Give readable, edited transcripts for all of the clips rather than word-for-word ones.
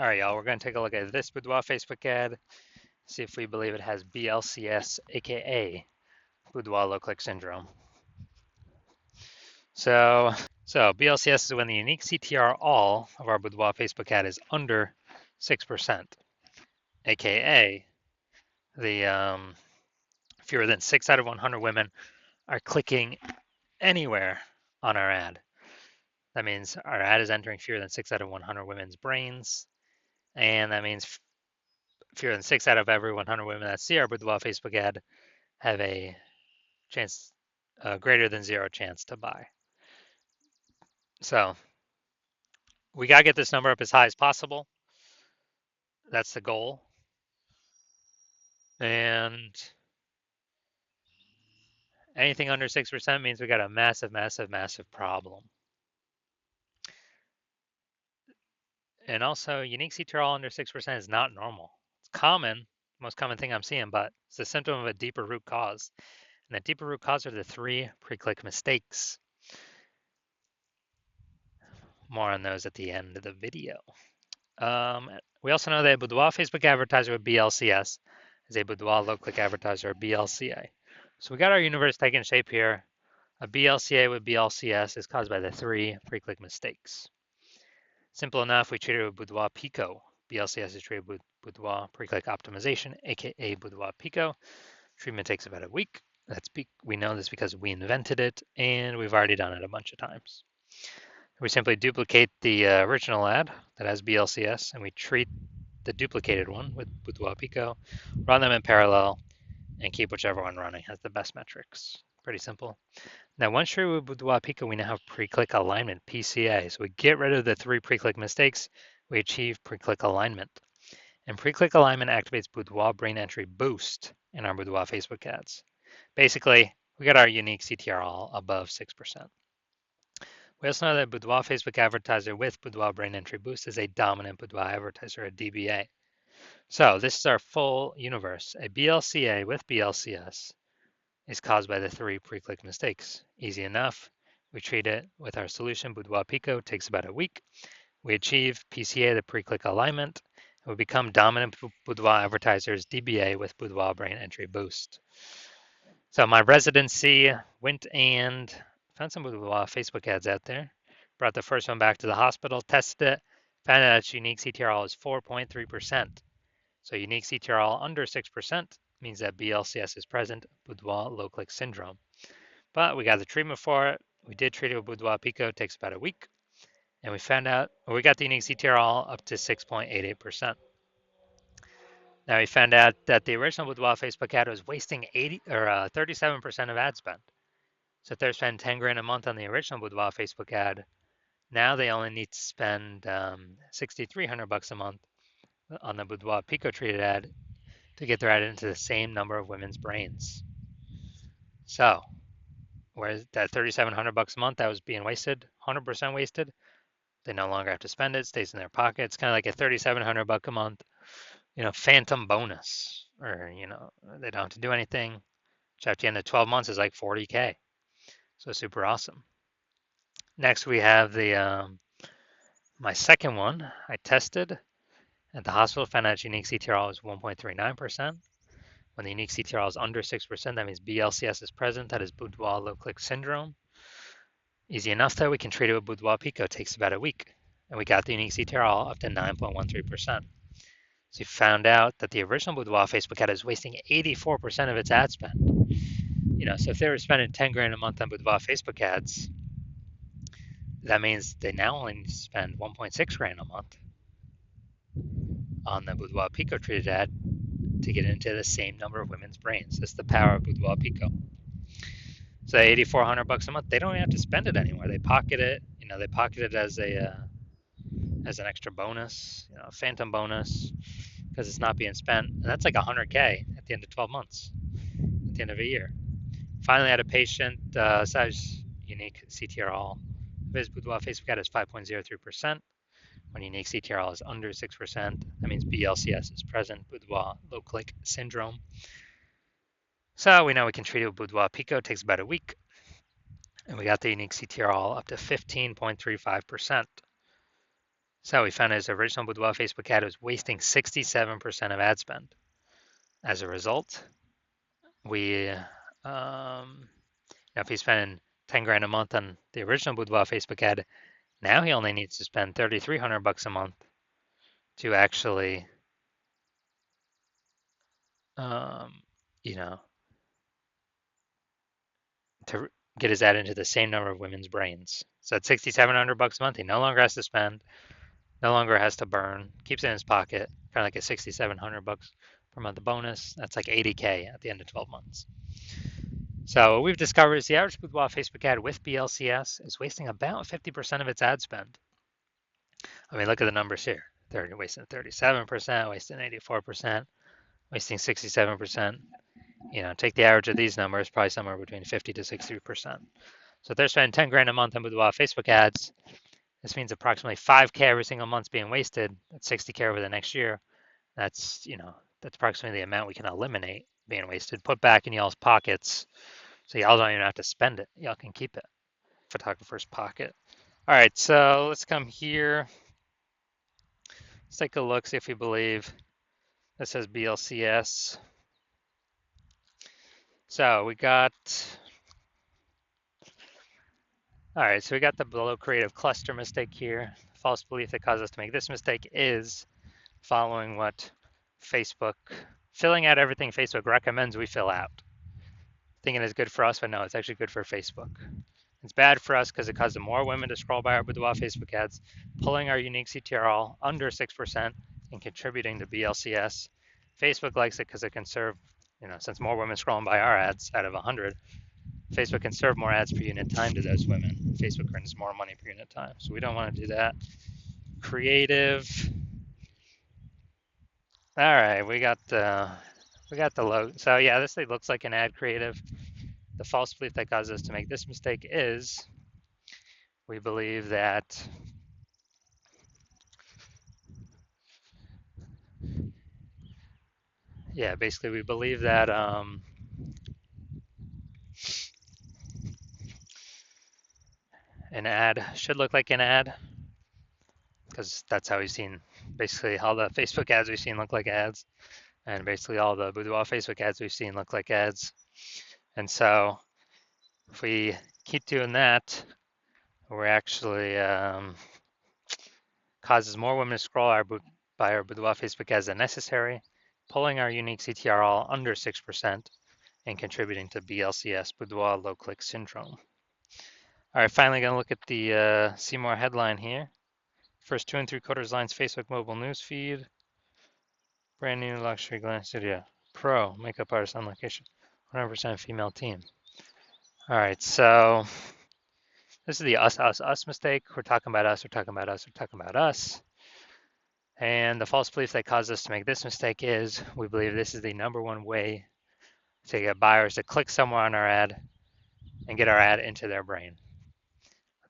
All right, y'all, we're going to take a look at this Boudoir Facebook ad, see if we believe it has BLCS, aka Boudoir low click syndrome. So BLCS is when the unique CTR all of our Boudoir Facebook ad is under 6%, aka the fewer than 6 out of 100 women are clicking anywhere on our ad. That means our ad is entering fewer than 6 out of 100 women's brains, and that means fewer than 6 out of every 100 women that see our Boudoir Facebook ad have a chance, greater than 0 chance to buy. So we got to get this number up as high as possible. That's the goal. And anything under 6% means we got a massive, massive, massive problem. And also, unique CTRL under 6% is not normal. It's common, most common thing I'm seeing, but it's a symptom of a deeper root cause. And the deeper root cause are the 3 pre-click mistakes. More on those at the end of the video. We also know that a Boudoir Facebook advertiser with BLCS is a Boudoir low-click advertiser or BLCA. So we got our universe taking shape here. A BLCA with BLCS is caused by the 3 pre-click mistakes. Simple enough, we treat it with Boudoir Pico. BLCS is treated with Boudoir pre-click optimization, aka Boudoir Pico. Treatment takes about a week. We know this because we invented it, and we've already done it a bunch of times. We simply duplicate the original ad that has BLCS, and we treat the duplicated one with Boudoir Pico, run them in parallel, and keep whichever one running has the best metrics. Pretty simple. Now, once treated with Boudoir Pico, we now have pre-click alignment, PCA. So we get rid of the 3 pre-click mistakes, we achieve pre-click alignment. And pre-click alignment activates Boudoir brain entry boost in our Boudoir Facebook ads. Basically, we got our unique CTR all above 6%. We also know that Boudoir Facebook advertiser with Boudoir brain entry boost is a dominant Boudoir advertiser, a DBA. So this is our full universe. A BLCA with BLCS is caused by the 3 pre-click mistakes. Easy enough. We treat it with our solution, Boudoir Pico, takes about a week. We achieve PCA, the pre-click alignment, and we become dominant Boudoir advertisers, DBA with Boudoir brain entry boost. So my residency went and found some Boudoir Facebook ads out there. Brought the first one back to the hospital, tested it, found out its unique CTRL is 4.3%. So unique CTRL under 6% means that BLCS is present, Boudoir low-click syndrome. But we got the treatment for it. We did treat it with Boudoir Pico. It takes about a week. And we found out, we got the unique CTRL up to 6.88%. Now we found out that the original Boudoir Facebook ad was wasting 37% of ad spend. So if they're spending 10 grand a month on the original Boudoir Facebook ad, now they only need to spend $6,300 a month on the Boudoir Pico treated ad to get their ad into the same number of women's brains. So, whereas that $3,700 a month that was being wasted, 100% wasted, they no longer have to spend it, stays in their pocket. It's kind of like a $3,700 a month, phantom bonus, or they don't have to do anything, which at the end of 12 months is like 40K. So super awesome. Next we have the my second one I tested at the hospital, found out unique CTRL is 1.39%. When the unique CTRL is under 6%, that means BLCS is present. That is Boudoir low-click syndrome. Easy enough though, we can treat it with Boudoir Pico. It takes about a week. And we got the unique CTRL up to 9.13%. So we found out that the original Boudoir Facebook ad is wasting 84% of its ad spend. So if they were spending 10 grand a month on Boudoir Facebook ads, that means they now only need to spend 1.6 grand a month on the Boudoir Pico treated ad to get into the same number of women's brains. That's the power of Boudoir Pico. So $8,400 a month, they don't even have to spend it anymore. They pocket it. They pocket it as an extra bonus, a phantom bonus, because it's not being spent. And that's like 100K at the end of 12 months, at the end of a year. Finally, had a patient, size unique CTRL. His Boudoir Facebook ad is 5.03%. When unique CTRL is under 6%, that means BLCS is present, Boudoir low-click syndrome. So we know we can treat it with Boudoir Pico. It takes about a week. And we got the unique CTRL up to 15.35%. So we found his original Boudoir Facebook ad was wasting 67% of ad spend. As a result, we, if he's spending 10 grand a month on the original Boudoir Facebook ad, now he only needs to spend 3,300 bucks a month to actually, you know, to get his ad into the same number of women's brains. So at 6,700 bucks a month, he no longer has to spend, no longer has to burn, keeps it in his pocket, kind of like a 6,700 bucks per month bonus. That's like 80K at the end of 12 months. So what we've discovered is the average boudoir Facebook ad with BLCS is wasting about 50% of its ad spend. I mean, look at the numbers here. They're wasting 37%, wasting 84%, wasting 67%. Take the average of these numbers, probably somewhere between 50 to 60%. So if they're spending 10 grand a month on boudoir Facebook ads, this means approximately 5K every single month's being wasted. That's 60K over the next year. That's approximately the amount we can eliminate being wasted, put back in y'all's pockets, so y'all don't even have to spend it. Y'all can keep it. Photographer's pocket. All right, so let's come here. Let's take a look, see if we believe this says BLCS. So we got, all right, so we got the below creative cluster mistake here. False belief that caused us to make this mistake is following what Facebook, filling out everything Facebook recommends we fill out. Thinking it's good for us, but no, it's actually good for Facebook. It's bad for us because it causes more women to scroll by our boudoir Facebook ads, pulling our unique CTR all under 6% and contributing to BLCS. Facebook likes it because it can serve, since more women scrolling by our ads out of 100, Facebook can serve more ads per unit time to those women. Facebook earns more money per unit time. So we don't want to do that. Creative. All right, we got the logo. So yeah, this thing looks like an ad creative. The false belief that caused us to make this mistake is we believe that basically we believe that an ad should look like an ad because that's how we've seen basically all the Facebook ads we've seen look like ads, and basically all the boudoir Facebook ads we've seen look like ads. And so if we keep doing that, we're actually causes more women to scroll by our boudoir Facebook ads than necessary, pulling our unique CTR all under 6% and contributing to BLCS, boudoir low click syndrome. All right, finally gonna look at the see more headline here. First 2 3/4 lines Facebook mobile news feed. Brand new luxury glam studio. Pro makeup artist on location. 100% female team. All right, so this is the us mistake. We're talking about us, we're talking about us, we're talking about us. And the false belief that caused us to make this mistake is we believe this is the #1 way to get buyers to click somewhere on our ad and get our ad into their brain.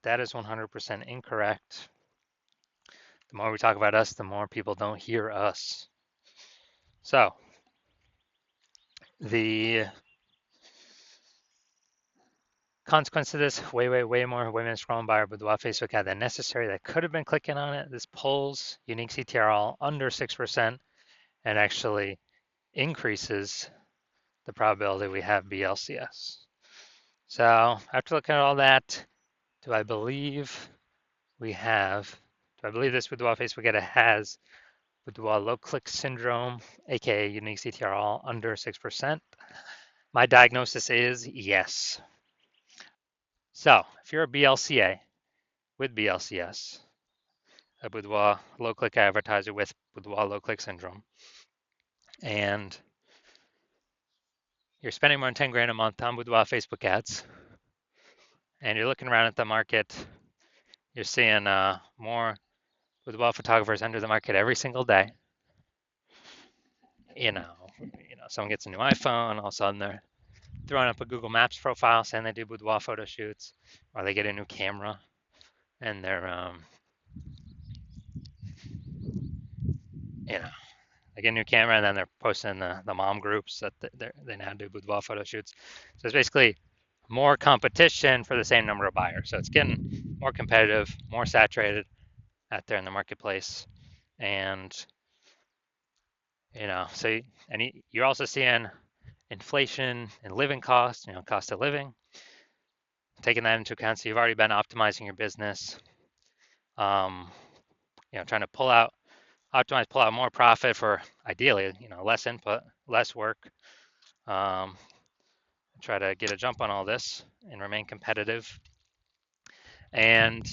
That is 100% incorrect. The more we talk about us, the more people don't hear us. So the consequence of this, way more women scrolling by our boudoir Facebook ad than necessary that could have been clicking on it. This pulls unique CTR all under 6% and actually increases the probability we have BLCS. So after looking at all that, do I believe this boudoir Facebook ad has boudoir low click syndrome, aka unique CTR all under 6%? My diagnosis is yes. So if you're a BLCA with BLCS, a boudoir low click advertiser with boudoir low click syndrome, and you're spending more than 10 grand a month on boudoir Facebook ads, and you're looking around at the market, you're seeing more boudoir photographers enter the market every single day. Someone gets a new iPhone, all of a sudden they're throwing up a Google Maps profile saying they do boudoir photo shoots, or they get a new camera and they're they get a new camera and then they're posting the mom groups that they now do boudoir photo shoots. So it's basically more competition for the same number of buyers. So it's getting more competitive, more saturated. out there in the marketplace. And, so you're also seeing inflation and living costs, cost of living, taking that into account. So you've already been optimizing your business, um, trying to pull out more profit for ideally, less input, less work. Um, Try to get a jump on all this and remain competitive. And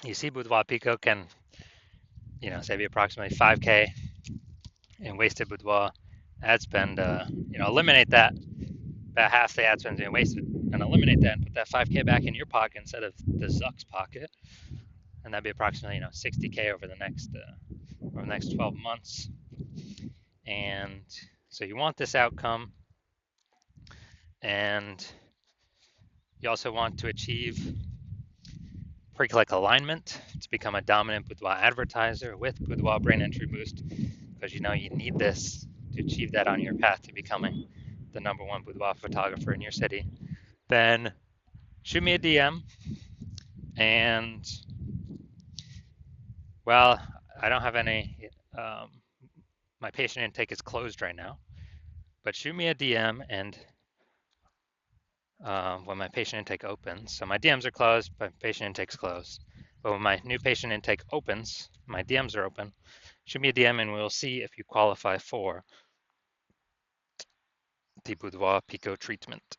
you see Boudoir Pico can, save you approximately 5K in wasted boudoir ad spend. Eliminate that, about half the ad spend being wasted, and eliminate that and put that 5K back in your pocket instead of the Zuck's pocket, and that'd be approximately 60K over the next 12 months. And so you want this outcome, and you also want to achieve pre-click alignment to become a dominant boudoir advertiser with Boudoir Brain Entry Boost, because you need this to achieve that on your path to becoming the #1 boudoir photographer in your city. Then shoot me a DM, and well, I don't have any. My patient intake is closed right now, but shoot me a DM, and when my patient intake opens, so my DMs are closed, but patient intake's closed. But when my new patient intake opens, my DMs are open. Shoot me a DM, and we'll see if you qualify for the Boudoir Pico treatment.